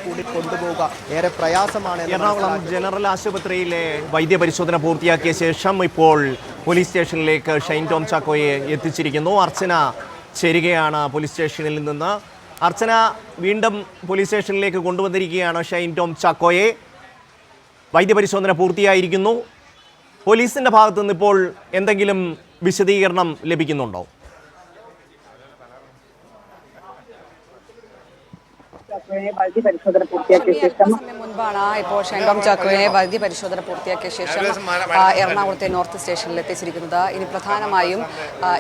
കൂടി കൊണ്ടുപോവുക ഏറെ പ്രയാസമാണ്. എറണാകുളം ജനറൽ ആശുപത്രിയിലെ വൈദ്യപരിശോധന പൂർത്തിയാക്കിയ ശേഷം ഇപ്പോൾ പോലീസ് സ്റ്റേഷനിലേക്ക് ഷൈൻ ടോം ചാക്കോയെ എത്തിച്ചിരിക്കുന്നു. അർച്ചന ചേരുകയാണ് പോലീസ് സ്റ്റേഷനിൽ നിന്ന്. അർച്ചന, വീണ്ടും പോലീസ് സ്റ്റേഷനിലേക്ക് കൊണ്ടുവന്നിരിക്കുകയാണ് ഷൈൻ ടോം ചാക്കോയെ. വൈദ്യപരിശോധന പൂർത്തിയായിരിക്കുന്നു. പോലീസിൻ്റെ ഭാഗത്തു നിന്ന് ഇപ്പോൾ എന്തെങ്കിലും വിശദീകരണം ലഭിക്കുന്നുണ്ടോ? വൈദ്യപരിശോധന പൂർത്തിയാക്കിയ ശേഷം മുൻപാണ് ഇപ്പോൾ ഷൈൻ ടോം ചാക്കോയെ വൈദ്യപരിശോധന പൂർത്തിയാക്കിയ ശേഷം എറണാകുളത്തെ നോർത്ത് സ്റ്റേഷനിൽ എത്തിച്ചിരിക്കുന്നത്. ഇനി പ്രധാനമായും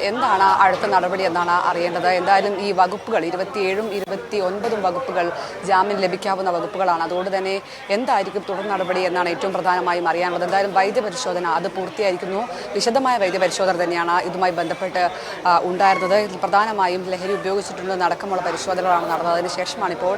എന്താണ് അടുത്ത നടപടി എന്നാണ് അറിയേണ്ടത്. എന്തായാലും ഈ വകുപ്പുകൾ 27ഉം 29ഉം വകുപ്പുകൾ ജാമ്യം ലഭിക്കാവുന്ന വകുപ്പുകളാണ്. അതുകൊണ്ട് തന്നെ എന്തായിരിക്കും തുടർ നടപടി എന്നാണ് ഏറ്റവും പ്രധാനമായും അറിയാനുള്ളത്. എന്തായാലും വൈദ്യപരിശോധന അത് പൂർത്തിയായിരിക്കുന്നു. വിശദമായ വൈദ്യപരിശോധന തന്നെയാണ് ഇതുമായി ബന്ധപ്പെട്ട് ഉണ്ടായിരുന്നത്. ഇതിൽ പ്രധാനമായും ലഹരി ഉപയോഗിച്ചിട്ടുള്ളതടക്കമുള്ള പരിശോധനകളാണ് നടന്നത്. അതിനുശേഷമാണ് ഇപ്പോൾ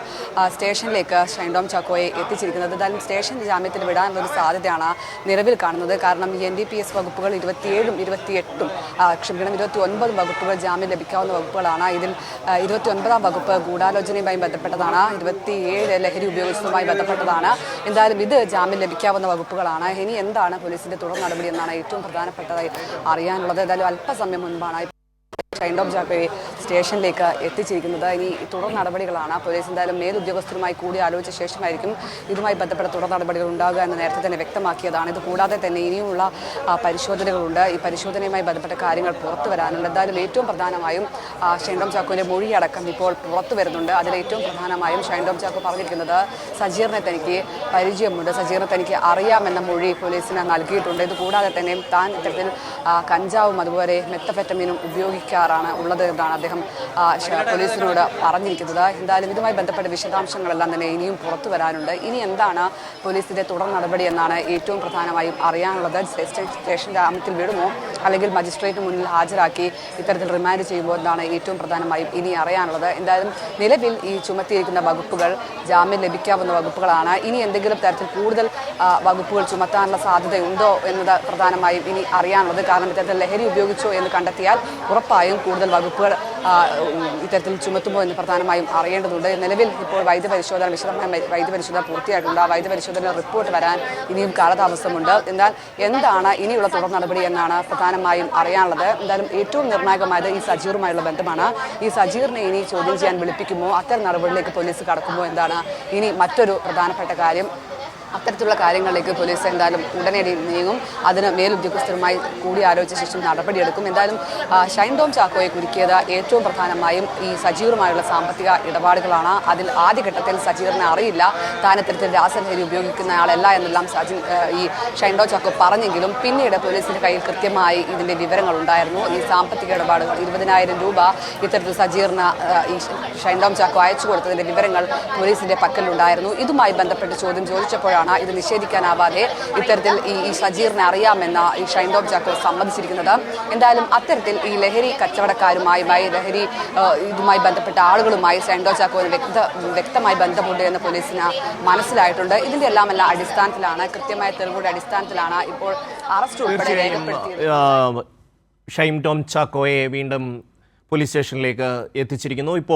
സ്റ്റേഷനിലേക്ക് ഷൈൻ ടോം ചാക്കോയെ എത്തിച്ചിരിക്കുന്നത്. എന്തായാലും സ്റ്റേഷൻ ജാമ്യത്തിൽ വിടാനുള്ളൊരു സാധ്യതയാണ് നിലവിൽ കാണുന്നത്. കാരണം ഈ NDPS വകുപ്പുകൾ 27ഉം 29ഉം വകുപ്പുകൾ ജാമ്യം ലഭിക്കാവുന്ന വകുപ്പുകളാണ്. ഇതിൽ 29ആം വകുപ്പ് ഗൂഢാലോചനയുമായി ബന്ധപ്പെട്ടതാണ്. 27 ലഹരി ഉപയോഗിച്ചതുമായി ബന്ധപ്പെട്ടതാണ്. എന്തായാലും ഇത് ജാമ്യം ലഭിക്കാവുന്ന വകുപ്പുകളാണ്. ഇനി എന്താണ് പോലീസിന്റെ തുടർ നടപടി എന്നാണ് ഏറ്റവും പ്രധാനപ്പെട്ടതായി അറിയാനുള്ളത്. എന്തായാലും അല്പസമയം മുൻപാണ് ഷൈൻ ടോം ചാക്കോയെ സ്റ്റേഷനിലേക്ക് എത്തിച്ചിരിക്കുന്നത്. ഇനി തുടർ നടപടികളാണ്. പോലീസ് എന്തായാലും മേലുദ്യോഗസ്ഥരുമായി കൂടി ആലോചിച്ച ശേഷമായിരിക്കും ഇതുമായി ബന്ധപ്പെട്ട തുടർ നടപടികൾ ഉണ്ടാകുക എന്ന് നേരത്തെ തന്നെ വ്യക്തമാക്കിയതാണ്. ഇത് കൂടാതെ തന്നെ ഇനിയുമുള്ള പരിശോധനകളുണ്ട്. ഈ പരിശോധനയുമായി ബന്ധപ്പെട്ട കാര്യങ്ങൾ പുറത്തു വരാനുണ്ട്. എന്തായാലും ഏറ്റവും പ്രധാനമായും ഷൈൻ ടോം ചാക്കോയുടെ മൊഴിയടക്കം ഇപ്പോൾ പുറത്തു വരുന്നുണ്ട്. അതിലേറ്റവും പ്രധാനമായും ഷൈൻ ടോം ചാക്കോ പറഞ്ഞിരിക്കുന്നത് സജീറിനെ തനിക്ക് പരിചയമുണ്ട്, സജീറിനെ തനിക്ക് അറിയാമെന്ന മൊഴി പോലീസിന് നൽകിയിട്ടുണ്ട്. ഇത് കൂടാതെ തന്നെ താൻ ഇത്തരത്തിൽ കഞ്ചാവും അതുപോലെ മെത്തഫെറ്റമിനും ഉപയോഗിക്കാറാണ് ഉള്ളത് എന്നാണ് അദ്ദേഹം പോലീസിനോട് പറഞ്ഞിരിക്കുന്നത്. എന്തായാലും ഇതുമായി ബന്ധപ്പെട്ട വിശദാംശങ്ങളെല്ലാം തന്നെ ഇനിയും പുറത്തു വരാനുണ്ട്. ഇനി എന്താണ് പോലീസിന്റെ തുടർ നടപടി എന്നാണ് ഏറ്റവും പ്രധാനമായും അറിയാനുള്ളത്. സ്റ്റേഷൻ ജാമ്യത്തിൽ വിടുമോ അല്ലെങ്കിൽ മജിസ്ട്രേറ്റ് മുന്നിൽ ഹാജരാക്കി ഇത്തരത്തിൽ റിമാൻഡ് ചെയ്യുമ്പോൾ എന്നാണ് ഏറ്റവും പ്രധാനമായും ഇനി അറിയാനുള്ളത്. എന്തായാലും നിലവിൽ ഈ ചുമത്തിയിരിക്കുന്ന വകുപ്പുകൾ ജാമ്യം ലഭിക്കാവുന്ന വകുപ്പുകളാണ്. ഇനി എന്തെങ്കിലും തരത്തിൽ കൂടുതൽ വകുപ്പുകൾ ചുമത്താനുള്ള സാധ്യതയുണ്ടോ എന്നത് പ്രധാനമായും ഇനി അറിയാനുള്ളത്. കാരണം ഇത്തരത്തിൽ ലഹരി ഉപയോഗിച്ചോ എന്ന് കണ്ടെത്തിയാൽ ഉറപ്പായും കൂടുതൽ വകുപ്പുകൾ ഇത്തരത്തിൽ ചുമത്തുമോ എന്ന് പ്രധാനമായും അറിയേണ്ടതുണ്ട്. നിലവിൽ ഇപ്പോൾ വിശദമായ വൈദ്യപരിശോധന പൂർത്തിയായിട്ടുണ്ട്. വൈദ്യപരിശോധന റിപ്പോർട്ട് വരാൻ ഇനിയും കാലതാമസമുണ്ട്. എന്നാൽ എന്താണ് ഇനിയുള്ള തുടർ നടപടി എന്നാണ് പ്രധാനമായും അറിയാനുള്ളത്. എന്തായാലും ഏറ്റവും നിർണായകമായത് ഈ സജീറുമായുള്ള ബന്ധമാണ്. ഈ സജീറിനെ ഇനി ചോദ്യം ചെയ്യാൻ വിളിപ്പിക്കുമോ, അത്തരം നടപടിയിലേക്ക് പോലീസ് കടക്കുമോ എന്താണ് ഇനി മറ്റൊരു പ്രധാനപ്പെട്ട കാര്യം. അത്തരത്തിലുള്ള കാര്യങ്ങളിലേക്ക് പോലീസ് എന്തായാലും ഉടനടി നീങ്ങും. അതിന് മേലുദ്യോഗസ്ഥരുമായി കൂടി ആലോചിച്ച ശേഷം നടപടിയെടുക്കും. എന്തായാലും ഷൈൻ ടോം ചാക്കോയെ കുരുക്കിയത് ഏറ്റവും പ്രധാനമായും ഈ സജീറുമായുള്ള സാമ്പത്തിക ഇടപാടുകളാണ്. അതിൽ ആദ്യഘട്ടത്തിൽ സജീറിനെ അറിയില്ല, താൻ ഇത്തരത്തിൽ രാസലഹരി ഉപയോഗിക്കുന്ന ആളല്ല എന്നെല്ലാം ഈ ഷൈൻ ടോം ചാക്കോ പറഞ്ഞെങ്കിലും പിന്നീട് പോലീസിന്റെ കയ്യിൽ കൃത്യമായി ഇതിന്റെ വിവരങ്ങൾ ഉണ്ടായിരുന്നു. ഈ സാമ്പത്തിക ഇടപാടുകൾ 20,000 രൂപ ഇത്തരത്തിൽ സജീറിന് ഈ ഷൈൻ ടോം ചാക്കോ അയച്ചു കൊടുത്തതിന്റെ വിവരങ്ങൾ പോലീസിന്റെ പക്കലുണ്ടായിരുന്നു. ഇതുമായി ബന്ധപ്പെട്ട് ചോദ്യം ചോദിച്ചപ്പോഴാണ് ഇത് നിഷേധിക്കാനാവാതെ ഇത്തരത്തിൽ ഈ സജീറിനെ അറിയാമെന്ന് ഈ ഷൈൻ ടോം ചാക്കോ സമ്മതിച്ചിരിക്കുന്നത്. എന്തായാലും അത്തരത്തിൽ ഈ ലഹരി കച്ചവടക്കാരുമായി ലഹരി ഇതുമായി ബന്ധപ്പെട്ട ആളുകളുമായി ഷൈൻ ടോം ചാക്കോന് വ്യക്തമായി ബന്ധമുണ്ട് എന്ന് പോലീസിന് മനസ്സിലായിട്ടുണ്ട്. ഇതിന്റെ എല്ലാം അടിസ്ഥാനത്തിലാണ്, കൃത്യമായ തെളിവുകളുടെ അടിസ്ഥാനത്തിലാണ് ഇപ്പോൾ അറസ്റ്റ് ഉൾപ്പെടെ രേഖപ്പെടുത്തിയത്. ഷൈൻ ടോം ചാക്കോയെ വീണ്ടും പോലീസ് സ്റ്റേഷനിലേക്ക് എത്തിച്ചിരിക്കുന്നു. ഇപ്പോൾ